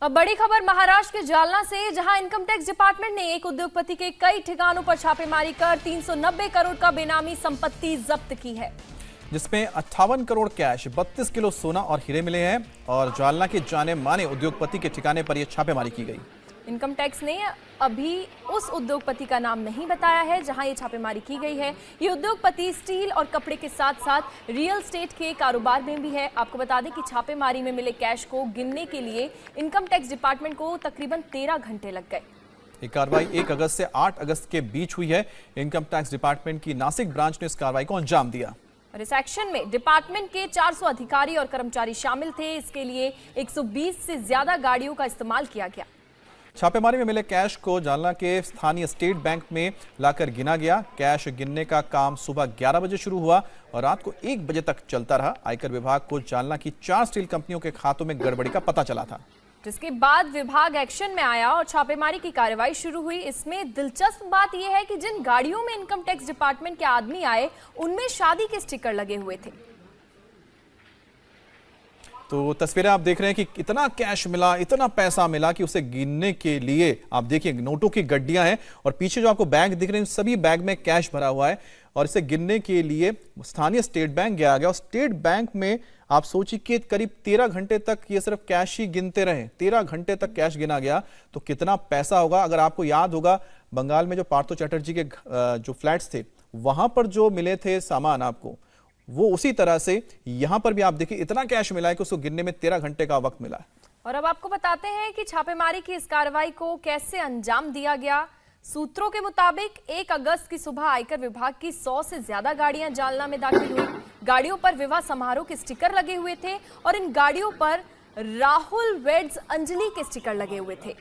अब बड़ी खबर महाराष्ट्र के जालना से, जहां इनकम टैक्स डिपार्टमेंट ने एक उद्योगपति के कई ठिकानों पर छापेमारी कर 390 करोड़ का बेनामी संपत्ति जब्त की है, जिसमें 58 करोड़ कैश, 32 किलो सोना और हीरे मिले हैं। और जालना के जाने माने उद्योगपति के ठिकाने पर यह छापेमारी की गई। इनकम टैक्स ने अभी उस उद्योगपति का नाम नहीं बताया है जहां ये छापेमारी की गई है। ये उद्योगपति स्टील और कपड़े के साथ साथ रियल एस्टेट के कारोबार में भी है। आपको बता दें कि छापेमारी में मिले कैश को गिनने के लिए इनकम टैक्स डिपार्टमेंट को तकरीबन 13 घंटे लग गए। ये कार्रवाई 1 अगस्त से 8 अगस्त के बीच हुई है। इनकम टैक्स डिपार्टमेंट की नासिक ब्रांच ने इस कार्रवाई को अंजाम दिया। और इस एक्शन में डिपार्टमेंट के 400 अधिकारी और कर्मचारी शामिल थे। इसके लिए 120 से ज्यादा गाड़ियों का इस्तेमाल किया गया। छापेमारी में मिले कैश को जालना के स्थानीय स्टेट बैंक में लाकर गिना गया। कैश गिनने का काम सुबह 11 बजे शुरू हुआ और रात को 1 बजे तक चलता रहा। आयकर विभाग को जालना की 4 स्टील कंपनियों के खातों में गड़बड़ी का पता चला था, जिसके बाद विभाग एक्शन में आया और छापेमारी की कार्रवाई शुरू हुई। इसमें दिलचस्प बात यह है कि जिन गाड़ियों में इनकम टैक्स डिपार्टमेंट के आदमी आए, उनमें शादी के स्टिकर लगे हुए थे। तो तस्वीरें आप देख रहे हैं कि कितना कैश मिला, इतना पैसा मिला कि उसे गिनने के लिए आप देखिए नोटों की गड्डियां हैं और पीछे जो आपको बैग दिख रहे हैं सभी बैग में कैश भरा हुआ है। और इसे गिनने के लिए स्थानीय स्टेट बैंक गया गया और स्टेट बैंक में आप सोचिए कि करीब 13 घंटे तक ये सिर्फ कैश ही गिनते रहे। 13 घंटे तक कैश गिना गया तो कितना पैसा होगा। अगर आपको याद होगा, बंगाल में जो पार्थो चैटर्जी के जो फ्लैट्स थे वहां पर जो मिले थे सामान आपको, वो उसी तरह से यहां पर भी आप देखिए इतना कैश मिला है कि उसको गिनने में 13 घंटे का वक्त मिला है। और अब आपको बताते हैं कि छापेमारी की इस कार्रवाई को कैसे अंजाम दिया गया। सूत्रों के मुताबिक 1 अगस्त की सुबह आयकर विभाग की 100 से ज्यादा गाड़ियां जालना में दाखिल हुई। गाड़ियों पर विवाह समारोह के स्टिकर लगे हुए थे और इन गाड़ियों पर राहुल वेड्स अंजलि के स्टिकर लगे हुए थे।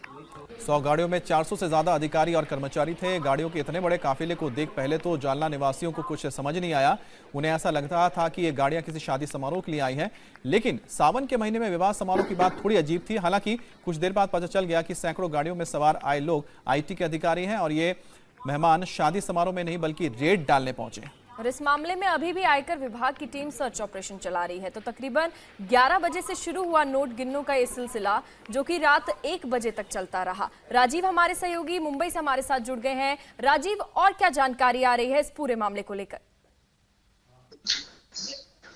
100 गाड़ियों में 400 से ज्यादा अधिकारी और कर्मचारी थे। गाड़ियों के इतने बड़े काफिले को देख पहले तो जालना निवासियों को कुछ समझ नहीं आया। उन्हें ऐसा लगता था कि ये गाड़ियां किसी शादी समारोह के लिए आई हैं। लेकिन सावन के महीने में विवाह समारोह की बात थोड़ी अजीब थी। हालांकि कुछ देर बाद पता चल गया कि सैकड़ों गाड़ियों में सवार आए लोग IT के अधिकारी हैं और ये मेहमान शादी समारोह में नहीं बल्कि रेड डालने पहुंचे। और इस मामले में अभी भी आयकर विभाग की टीम सर्च ऑपरेशन चला रही है। तो तकरीबन 11 बजे से शुरू हुआ नोट गिनने का ये सिलसिला, जो कि रात 1 बजे तक चलता रहा। राजीव हमारे सहयोगी मुंबई से हमारे साथ जुड़ गए हैं। राजीव, और क्या जानकारी आ रही है इस पूरे मामले को लेकर?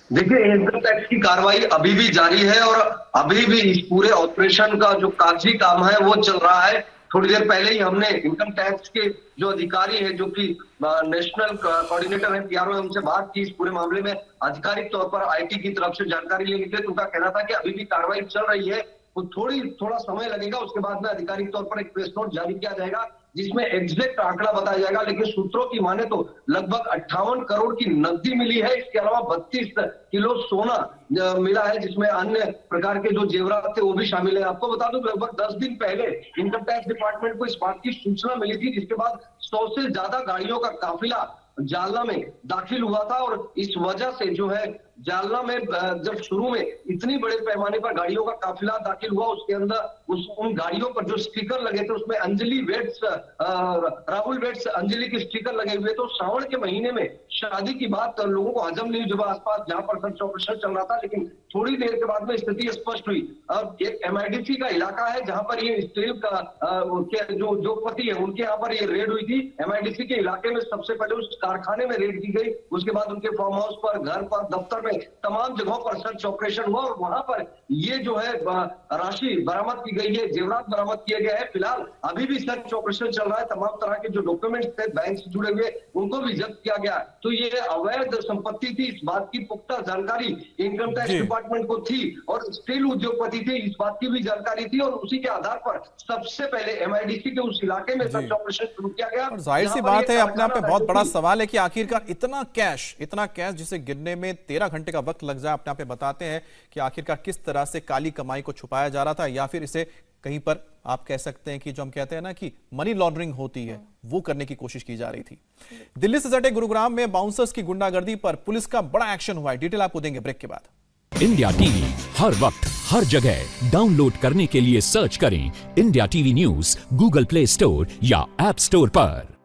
देखिए, इनकम टैक्स की कार्रवाई अभी भी जारी है और अभी भी इस पूरे ऑपरेशन का जो कागजी काम है वो चल रहा है। थोड़ी देर पहले ही हमने इनकम टैक्स के जो अधिकारी है, जो कि नेशनल कोऑर्डिनेटर है PRO, उनसे बात की। इस पूरे मामले में आधिकारिक तौर पर IT की तरफ से जानकारी लेने के लिए उनका कहना था कि अभी भी कार्रवाई चल रही है, वो थोड़ा समय लगेगा। उसके बाद में आधिकारिक तौर पर एक प्रेस नोट जारी किया जाएगा जिसमें एग्जैक्ट आंकड़ा बताया जाएगा। लेकिन सूत्रों की माने तो लगभग 58 करोड़ की नकदी मिली है। इसके अलावा 32 किलो सोना मिला है, जिसमें अन्य प्रकार के जो जेवरात थे वो भी शामिल है। आपको बता दूं, लगभग 10 दिन पहले इनकम टैक्स डिपार्टमेंट को इस बात की सूचना मिली थी, जिसके बाद 100 से ज्यादा गाड़ियों का काफिला जालना में दाखिल हुआ था। और इस वजह से जो है जालना में जब शुरू में इतनी बड़े पैमाने पर गाड़ियों का काफिला दाखिल हुआ, उसके अंदर उन गाड़ियों पर जो स्टिकर लगे थे उसमें अंजलि वेड्स, राहुल वेड्स अंजलि के स्टिकर लगे हुए। तो श्रावण के महीने में शादी की बात लोगों को हजम नहीं, जब आसपास जहां पर सर्च ऑपरेशन चल रहा था। लेकिन थोड़ी देर के बाद में स्थिति स्पष्ट हुई। अब एक MIDC का इलाका है जहां पर ये स्टील का जो उद्योगपति है उनके यहाँ पर ये रेड हुई थी। MIDC के इलाके में सबसे पहले उस कारखाने में रेड की गई, उसके बाद उनके फार्म हाउस पर, घर पर, दफ्तर में, तमाम जगहों पर सर्च ऑपरेशन हुआ और वहां पर ये जो है राशि बरामद की गई है, जेवरात बरामद किया गया है। फिलहाल अभी भी सर्च ऑपरेशन चल रहा है। तमाम तरह के जो डॉक्यूमेंट्स थे बैंक से जुड़े हुए उनको भी जब्त किया गया। तो ये अवैध संपत्ति थी, इस बात की पुख्ता जानकारी इनकम टैक्स डिपार्टमेंट को थी और स्टील उद्योगपति थे, इस बात की भी जानकारी थी। और उसी के आधार पर सबसे पहले MIDC के उस इलाके में सर्च ऑपरेशन शुरू किया गया। और जाहिर सी बात है, अपने आप में बहुत बड़ा सवाल है कि आखिरकार इतना कैश जिसे गिनने में 13 घंटे का वक्त लग जाए, अपने आप में बताते हैं कि आखिरकार किस तरह से काली कमाई को छुपाया जा रहा था, या फिर इसे कहीं पर आप कह सकते हैं कि जो हम कहते हैं ना कि मनी लॉन्ड्रिंग होती है, वो करने की कोशिश की जा रही थी। दिल्ली से सटे गुरुग्राम में बाउंसर्स की गुंडागर्दी पर पुलिस का बड़ा एक्शन हुआ है। डिटेल आपको देंगे ब्रेक के बाद। इंडिया टीवी हर वक्त हर जगह डाउनलोड करने के लिए सर्च करें India TV news Google play store या ऐप स्टोर पर।